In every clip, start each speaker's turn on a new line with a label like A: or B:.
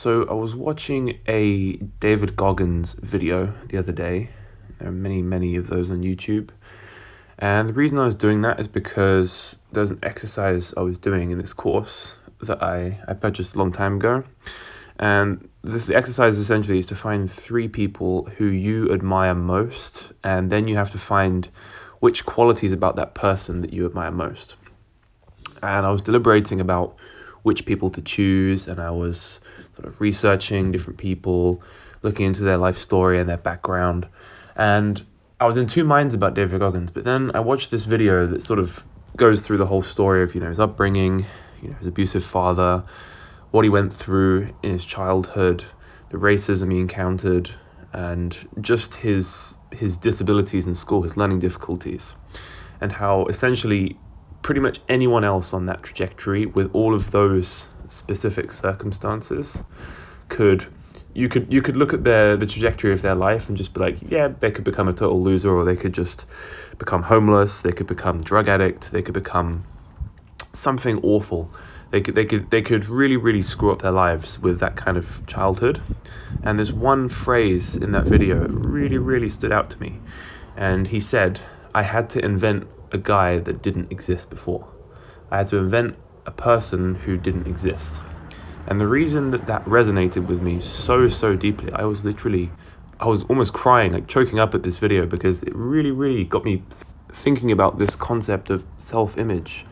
A: So I was watching a David Goggins video the other day. There are many, many of those on YouTube. And the reason I was doing that is because there's an exercise I was doing in this course that I purchased a long time ago. And the exercise essentially is to find three people who you admire most, and then you have to find which qualities about that person that you admire most. And I was deliberating about which people to choose, and I was sort of researching different people, looking into their life story and their background. And I was in two minds about David Goggins, but then I watched this video that sort of goes through the whole story of, his upbringing, his abusive father, what he went through in his childhood, the racism he encountered, and just his disabilities in school, his learning difficulties, and how essentially pretty much anyone else on that trajectory with all of those specific circumstances you could look at the trajectory of their life and just be like, yeah, they could become a total loser, or they could just become homeless, they could become drug addict, they could become something awful. They could really, really screw up their lives with that kind of childhood. And there's one phrase in that video that really, really stood out to me. And he said, I had to invent a guy that didn't exist before. I had to invent a person who didn't exist. And the reason that resonated with me so deeply, I was almost crying, like choking up at this video, because it really, really got me thinking about this concept of self-image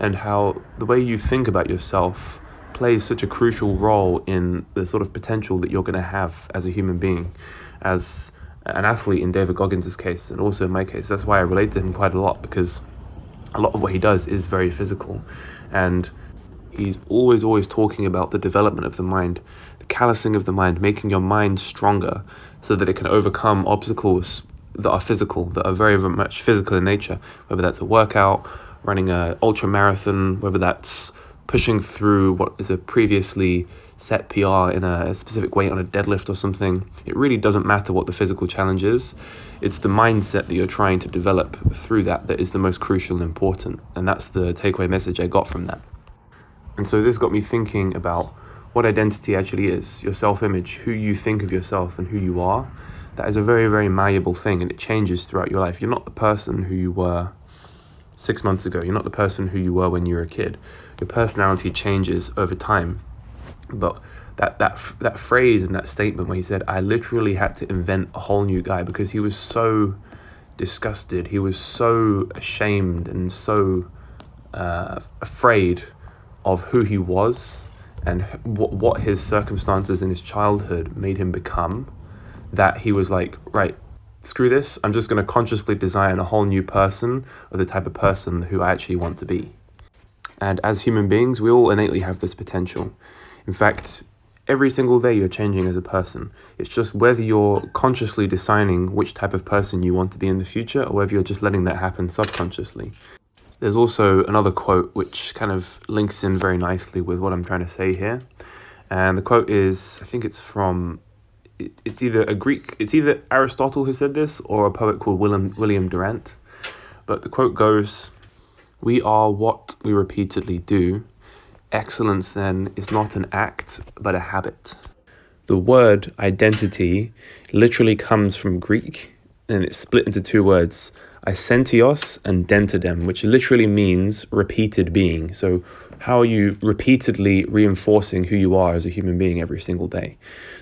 A: and how the way you think about yourself plays such a crucial role in the sort of potential that you're going to have as a human being, as an athlete in David Goggins' case, and also in my case. That's why I relate to him quite a lot, because a lot of what he does is very physical, and he's always talking about the development of the mind, the callousing of the mind, making your mind stronger so that it can overcome obstacles that are physical, that are very, very much physical in nature, whether that's a workout, running a ultra marathon, whether that's pushing through what is a previously set PR in a specific weight on a deadlift or something. It really doesn't matter what the physical challenge is. It's the mindset that you're trying to develop through that is the most crucial and important. And that's the takeaway message I got from that. And so this got me thinking about what identity actually is, your self-image, who you think of yourself and who you are. That is a very, very malleable thing, and it changes throughout your life. You're not the person who you were 6 months ago. You're not the person who you were when you were a kid. Your personality changes over time. But that phrase and that statement where he said, I literally had to invent a whole new guy, because he was so disgusted, he was so ashamed and so afraid of who he was and what his circumstances in his childhood made him become, that he was like, right, screw this, I'm just going to consciously design a whole new person, or the type of person who I actually want to be. And as human beings, we all innately have this potential. In fact, every single day you're changing as a person. It's just whether you're consciously deciding which type of person you want to be in the future, or whether you're just letting that happen subconsciously. There's also another quote which kind of links in very nicely with what I'm trying to say here. And the quote is, I think it's from, it's either Aristotle who said this, or a poet called William Durant. But the quote goes, we are what we repeatedly do. Excellence, then, is not an act, but a habit. The word identity literally comes from Greek, and it's split into two words, eisentios and dentidem, which literally means repeated being. So how are you repeatedly reinforcing who you are as a human being every single day?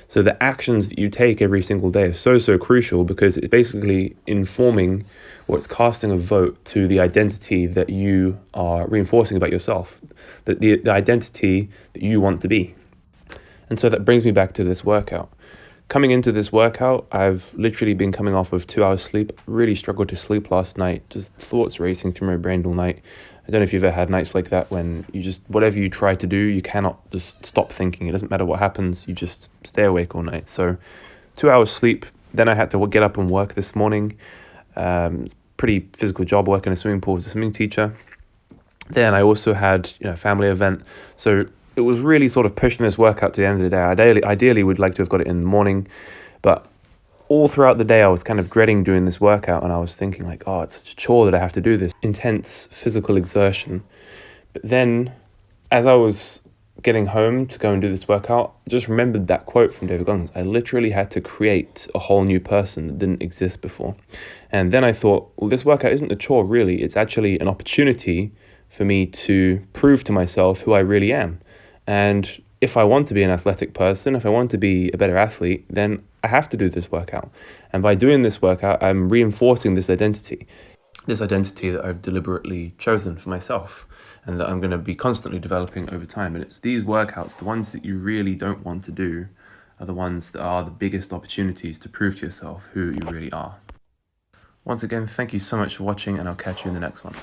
A: So the actions that you take every single day are so crucial, because it's basically informing, or it's casting a vote to the identity that you are reinforcing about yourself, the identity that you want to be. And so that brings me back to this workout. Coming into this workout, I've literally been coming off of 2 hours sleep. Really struggled to sleep last night, just thoughts racing through my brain all night. I don't know if you've ever had nights like that, when you just, whatever you try to do, you cannot just stop thinking. It doesn't matter what happens, you just stay awake all night. So 2 hours sleep, then I had to get up and work this morning. Pretty physical job, working in a swimming pool as a swimming teacher. Then I also had a family event. So it was really sort of pushing this workout to the end of the day. Ideally would like to have got it in the morning, but all throughout the day I was kind of dreading doing this workout, and I was thinking like, oh, it's such a chore that I have to do this intense physical exertion. But then as I was getting home to go and do this workout, I just remembered that quote from David Goggins. I literally had to create a whole new person that didn't exist before. And then I thought, well, this workout isn't a chore, really. It's actually an opportunity for me to prove to myself who I really am. And if I want to be an athletic person, if I want to be a better athlete, then I have to do this workout. And by doing this workout, I'm reinforcing this identity that I've deliberately chosen for myself and that I'm going to be constantly developing over time. And it's these workouts, the ones that you really don't want to do, are the ones that are the biggest opportunities to prove to yourself who you really are. Once again, thank you so much for watching, and I'll catch you in the next one.